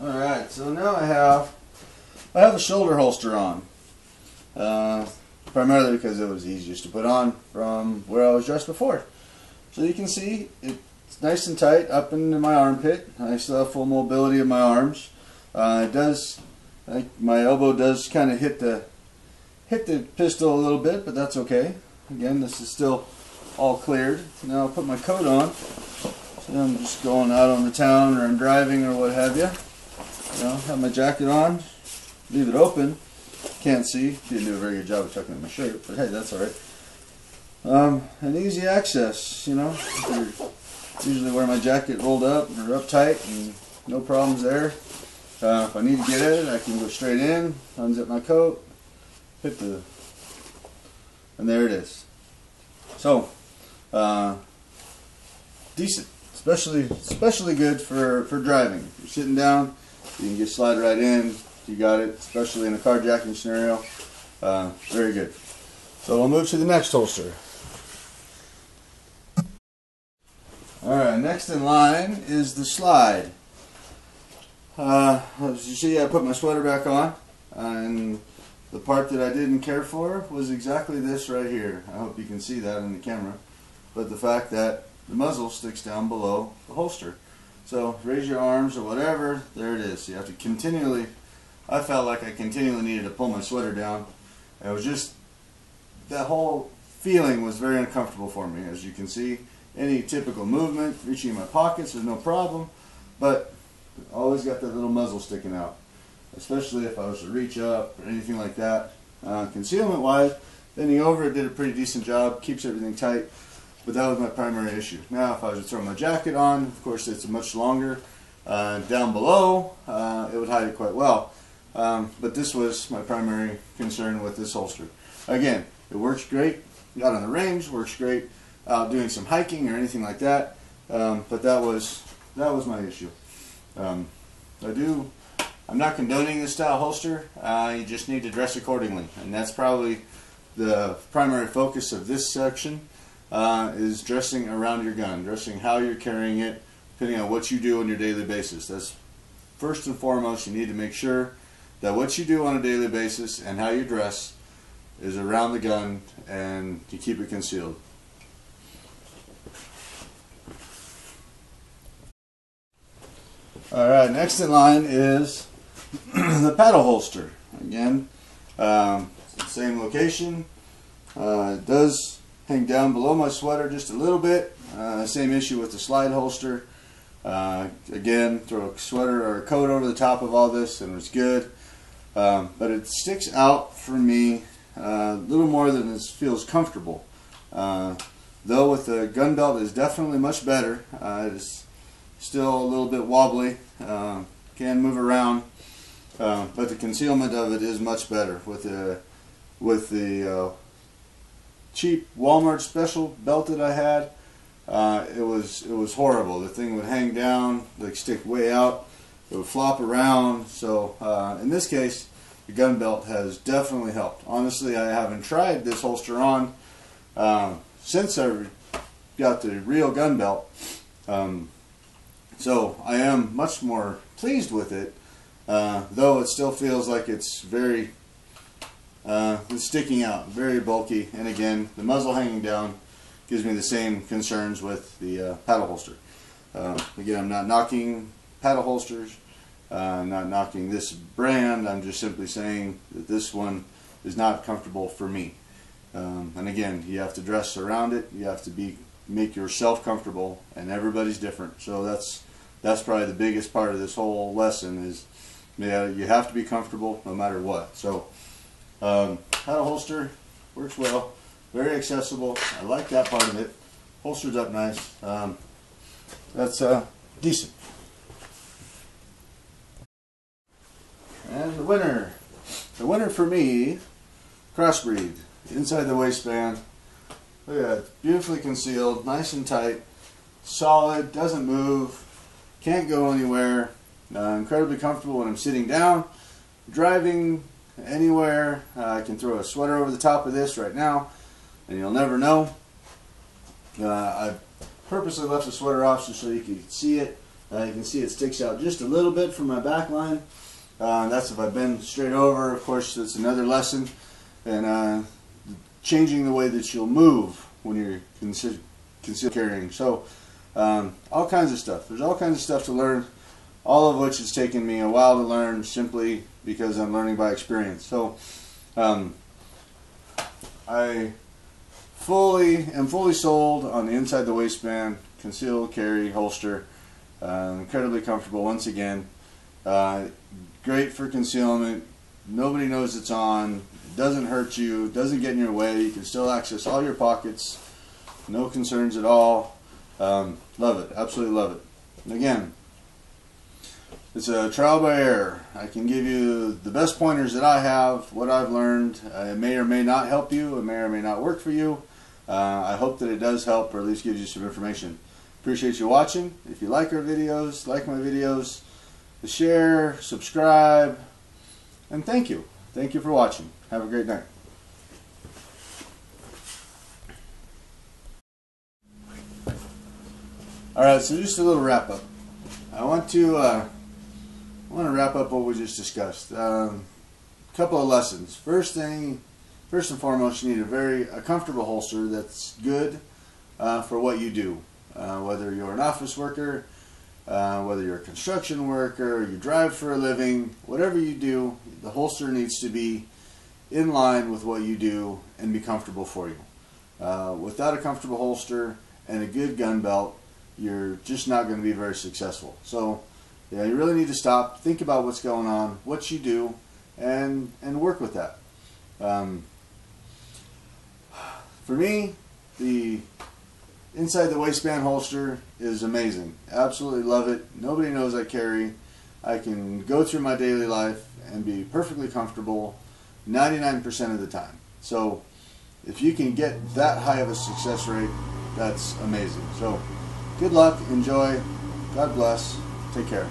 Alright, so now I have a shoulder holster on. Primarily because it was easiest to put on from where I was dressed before. So you can see it's nice and tight up into my armpit. I still have full mobility of my arms. It does, my elbow does kind of hit the pistol a little bit, but that's okay. Again, this is still all cleared. Now I'll put my coat on. So I'm just going out on the town, or I'm driving, or what have you. Have my jacket on, leave it open. Can't see. Didn't do a very good job of tucking in my shirt, but hey, that's alright. And easy access, Usually wear my jacket rolled up or up tight, and no problems there. If I need to get at it, I can go straight in, unzip my coat, and there it is. So, decent, especially good for driving. If you're sitting down, you can just slide right in. You got it, especially in a carjacking scenario. Very good. So we'll move to the next holster. Alright, next in line is the slide. As you see, I put my sweater back on, and the part that I didn't care for was exactly this right here. I hope you can see that in the camera. But the fact that the muzzle sticks down below the holster. So raise your arms or whatever, there it is. You have to continually, I felt like I continually needed to pull my sweater down. It was just, that whole feeling was very uncomfortable for me. As you can see, any typical movement, reaching in my pockets was no problem, but always got that little muzzle sticking out, especially if I was to reach up or anything like that. Concealment wise, bending over, it did a pretty decent job, keeps everything tight, but that was my primary issue. Now if I was to throw my jacket on, of course it's much longer, down below it would hide it quite well, but this was my primary concern with this holster. Again, it works great out on the range, works great out doing some hiking or anything like that, but that was my issue. I'm not condoning this style holster. You just need to dress accordingly, and that's probably the primary focus of this section, is dressing around your gun, dressing how you're carrying it, depending on what you do on your daily basis. That's first and foremost. You need to make sure that what you do on a daily basis and how you dress is around the gun, and you keep it concealed. Alright, next in line is the paddle holster. Again, same location. It does hang down below my sweater just a little bit. Same issue with the slide holster. Again, throw a sweater or a coat over the top of all this and it's good. But it sticks out for me a little more than it feels comfortable. Though with the gun belt is definitely much better. It is still a little bit wobbly, can move around, but the concealment of it is much better. With the cheap Walmart special belt that I had, it was horrible. The thing would hang down, like stick way out, it would flop around. So in this case, the gun belt has definitely helped. Honestly, I haven't tried this holster on since I got the real gun belt. So I am much more pleased with it, though it still feels like it's very it's sticking out, very bulky, and again, the muzzle hanging down gives me the same concerns with the paddle holster. Again, I'm not knocking paddle holsters, I'm not knocking this brand, I'm just simply saying that this one is not comfortable for me. And again, you have to dress around it, you have to make yourself comfortable, and everybody's different. So that's probably the biggest part of this whole lesson is, yeah, you have to be comfortable no matter what. So paddle holster works well, very accessible. I like that part of it. Holsters up nice. That's decent. And the winner for me, crossbreed, inside the waistband. Look at that, it's beautifully concealed, nice and tight, solid, doesn't move, can't go anywhere, incredibly comfortable when I'm sitting down, driving anywhere. I can throw a sweater over the top of this right now, and you'll never know. I purposely left the sweater off just so you can see it. You can see it sticks out just a little bit from my back line. That's if I bend straight over. Of course, that's another lesson. And changing the way that you'll move when you're concealed carrying. So all kinds of stuff. There's all kinds of stuff to learn, all of which has taken me a while to learn simply because I'm learning by experience. So I am fully sold on the inside the waistband concealed carry holster. Incredibly comfortable once again. Great for concealment. Nobody knows it's on. It doesn't hurt you. Doesn't get in your way. You can still access all your pockets. No concerns at all. Love it. Absolutely love it. And again, it's a trial by error. I can give you the best pointers that I have, what I've learned. It may or may not help you. It may or may not work for you. I hope that it does help, or at least gives you some information. Appreciate you watching. If you like our videos, like my videos, share, subscribe, and thank you. Thank you for watching. Have a great night. Alright, so just a little wrap up. I want to wrap up what we just discussed. Couple of lessons. First and foremost, you need a comfortable holster that's good for what you do. Whether you're an office worker, whether you're a construction worker, you drive for a living, whatever you do, the holster needs to be in line with what you do and be comfortable for you. Without a comfortable holster and a good gun belt, you're just not going to be very successful. So, yeah, you really need to stop, think about what's going on, what you do, and work with that. For me, the inside the waistband holster is amazing. Absolutely love it. Nobody knows I carry. I can go through my daily life and be perfectly comfortable 99% of the time. So if you can get that high of a success rate, that's amazing. So good luck, enjoy, God bless, take care.